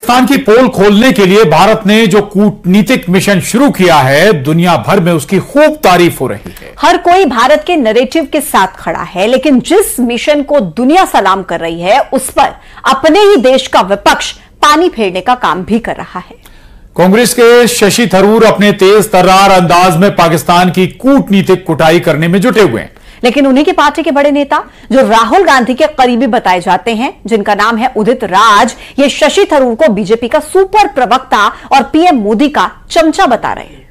पाकिस्तान की पोल खोलने के लिए भारत ने जो कूटनीतिक मिशन शुरू किया है, दुनिया भर में उसकी खूब तारीफ हो रही है। हर कोई भारत के नैरेटिव के साथ खड़ा है, लेकिन जिस मिशन को दुनिया सलाम कर रही है, उस पर अपने ही देश का विपक्ष पानी फेरने का काम भी कर रहा है। कांग्रेस के शशि थरूर अपने तेज तर्रार अंदाज में पाकिस्तान की कूटनीतिक कुटाई करने में जुटे हुए हैं। लेकिन उन्हीं की पार्टी के बड़े नेता जो राहुल गांधी के करीबी बताए जाते हैं, जिनका नाम है उदित राज, ये शशि थरूर को बीजेपी का सुपर प्रवक्ता और पीएम मोदी का चमचा बता रहे हैं।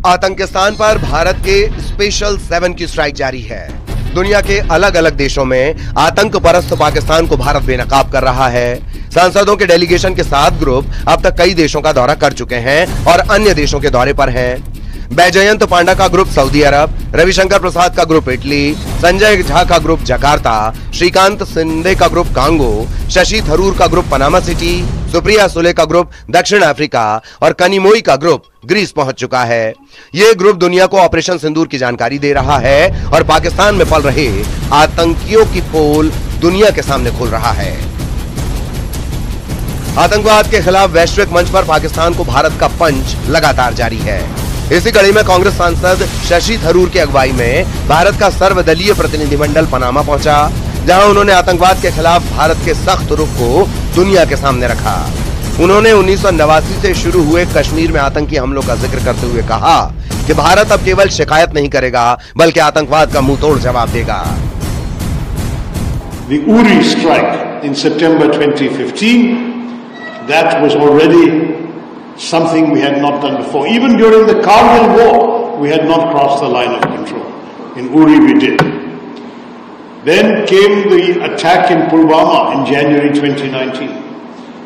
आतंकिस्तान पर भारत के स्पेशल 7 की स्ट्राइक जारी है। दुनिया के अलग अलग देशों में आतंक परस्त पाकिस्तान को भारत बेनकाब कर रहा है। सांसदों के डेलीगेशन के 7 ग्रुप अब तक कई देशों का दौरा कर चुके हैं और अन्य देशों के दौरे पर हैं। बैजयंत पांडा का ग्रुप सऊदी अरब, रविशंकर प्रसाद का ग्रुप इटली, संजय झा का ग्रुप जकार्ता, श्रीकांत शिंदे का ग्रुप कांगो, शशि थरूर का group Panama city, Supriya Sule का ग्रुप दक्षिण अफ्रीका और कनिमोई का ग्रुप ग्रीस पहुंच चुका है। ये ग्रुप दुनिया को ऑपरेशन सिंदूर की जानकारी दे रहा है और पाकिस्तान में पल रहे आतंकियों की पोल दुनिया के सामने खोल रहा है। आतंकवाद के खिलाफ वैश्विक मंच पर पाकिस्तान को भारत का पंच लगातार जारी है। इसी कड़ी में कांग्रेस सांसद शशि थरूर की अगुवाई में भारत का सर्वदलीय प्रतिनिधिमंडल पनामा पहुंचा, जहां उन्होंने आतंकवाद के खिलाफ भारत के सख्त रुख को दुनिया के सामने रखा। उन्होंने 1989 से शुरू हुए कश्मीर में आतंकी हमलों का जिक्र करते हुए कहा कि भारत अब केवल शिकायत नहीं करेगा, बल्कि आतंकवाद का मुंह तोड़ जवाब देगा। The Uri strike in September 2015, that was already something we had not done before. Even during the Kargil war, we had not crossed the line of control. In Uri we did. Then came the attack in Pulwama in January 2019.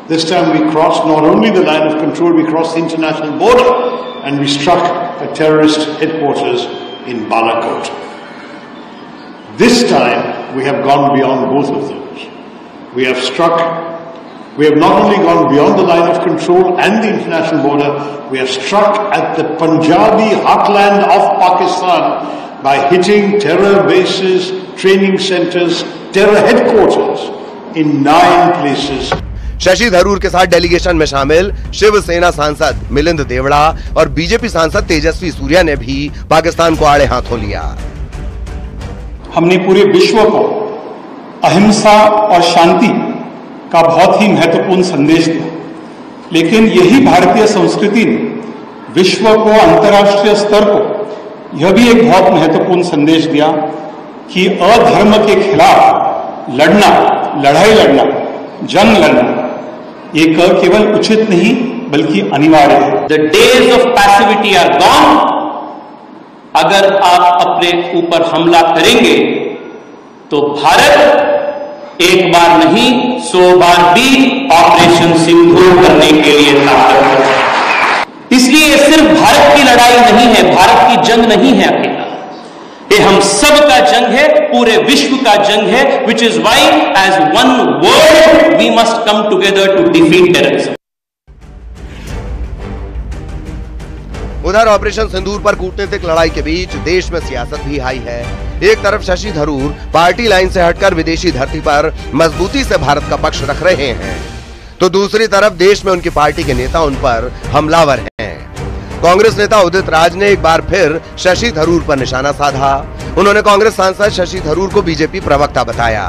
This time we crossed not only the line of control, we crossed the international border and we struck a terrorist headquarters in Balakot. This time we have gone beyond both of those. We have not only gone beyond the line of control and the international border, we have struck at the Punjabi heartland of Pakistan by hitting terror bases, training centers, terror headquarters in 9 places. Shashi Tharoor के साथ delegation में शामिल शिवसेना सांसद मिलिंद देवड़ा और BJP सांसद तेजस्वी सूर्या ने भी पाकिस्तान को आड़े हाथों लिया। हमने पूरे विश्व को अहिंसा और शांति का बहुत ही महत्वपूर्ण संदेश दिया, लेकिन यही भारतीय संस्कृति ने विश्व को, अंतर्राष्ट्रीय स्तर को यह भी एक बहुत महत्वपूर्ण संदेश दिया कि अधर्म के खिलाफ लड़ना, लड़ाई लड़ना, जंग लड़ना ये केवल उचित नहीं बल्कि अनिवार्य है। The days of passivity are gone। अगर आप अपने ऊपर हमला करेंगे तो भारत एक बार नहीं 100 बार भी ऑपरेशन सिंदूर करने के लिए ताकतवर है। इसलिए ये सिर्फ भारत की लड़ाई नहीं है, भारत की जंग नहीं है अकेला, ये हम सब का जंग है, पूरे विश्व का जंग है। Which is why as one world we must come together to defeat terrorism. उधर ऑपरेशन सिंदूर पर कूटनीतिक लड़ाई के बीच देश में सियासत भी हाई है। एक तरफ शशि थरूर पार्टी लाइन से हटकर विदेशी धरती पर मजबूती से भारत का पक्ष रख रहे हैं, तो दूसरी तरफ देश में उनकी पार्टी के नेता उन पर हमलावर हैं। कांग्रेस नेता उदित राज ने एक बार फिर शशि थरूर पर निशाना साधा। उन्होंने कांग्रेस सांसद शशि थरूर को बीजेपी प्रवक्ता बताया।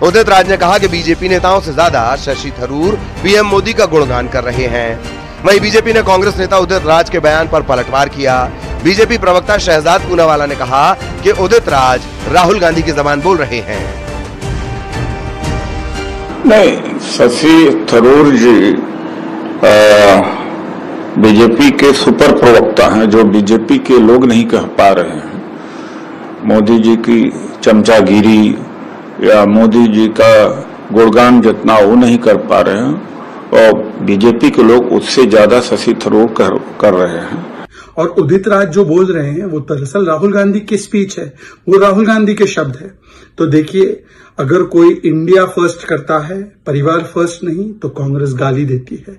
उदित राज ने कहा कि बीजेपी नेताओं से ज्यादा शशि थरूर पीएम मोदी का गुणगान कर रहे हैं। वहीं बीजेपी ने कांग्रेस नेता उदित राज के बयान पर पलटवार किया। बीजेपी प्रवक्ता शहजाद पूनावाला ने कहा कि उदित राज राहुल गांधी की जबान बोल रहे हैं। नहीं, शशि थरूर जी बीजेपी के सुपर प्रवक्ता हैं, जो बीजेपी के लोग नहीं कह पा रहे हैं। मोदी जी की चमचागिरी या मोदी जी का गुणगान जितना वो नहीं कर पा रहे हैं, और बीजेपी के लोग उससे ज्यादा शशि थरूर कर रहे हैं। और उदित राज जो बोल रहे हैं वो दरअसल राहुल गांधी की स्पीच है, वो राहुल गांधी के शब्द है। तो देखिए, अगर कोई इंडिया फर्स्ट करता है, परिवार फर्स्ट नहीं, तो कांग्रेस गाली देती है।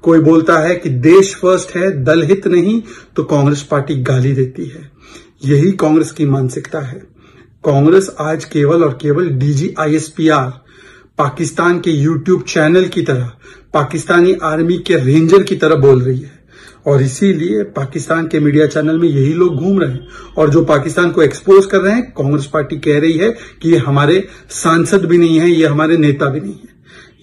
कोई बोलता है कि देश फर्स्ट है, दल हित नहीं, तो कांग्रेस पार्टी गाली देती है। यही कांग्रेस की मानसिकता है। कांग्रेस आज केवल और केवल DGISPR पाकिस्तान के YouTube चैनल की तरह, पाकिस्तानी आर्मी के रेंजर की तरह बोल रही है और इसीलिए पाकिस्तान के मीडिया चैनल में यही लोग घूम रहे हैं और जो पाकिस्तान को एक्सपोज कर रहे हैं, कांग्रेस पार्टी कह रही है कि ये हमारे सांसद भी नहीं है, ये हमारे नेता भी नहीं है।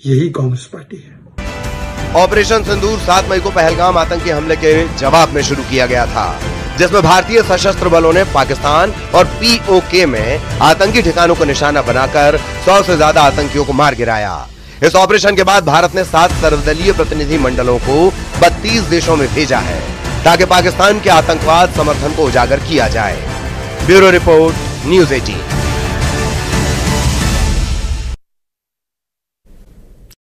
यही कांग्रेस पार्टी है। ऑपरेशन सिंदूर 7 मई को पहलगाम आतंकी हमले के जवाब में शुरू किया गया था, जिसमें भारतीय सशस्त्र बलों ने पाकिस्तान और POK में आतंकी ठिकानों को निशाना बनाकर 100 से ज्यादा आतंकियों को मार गिराया। इस ऑपरेशन के बाद भारत ने 7 सर्वदलीय प्रतिनिधि मंडलों को 32 देशों में भेजा है ताकि पाकिस्तान के आतंकवाद समर्थन को उजागर किया जाए। Bureau report, news 18।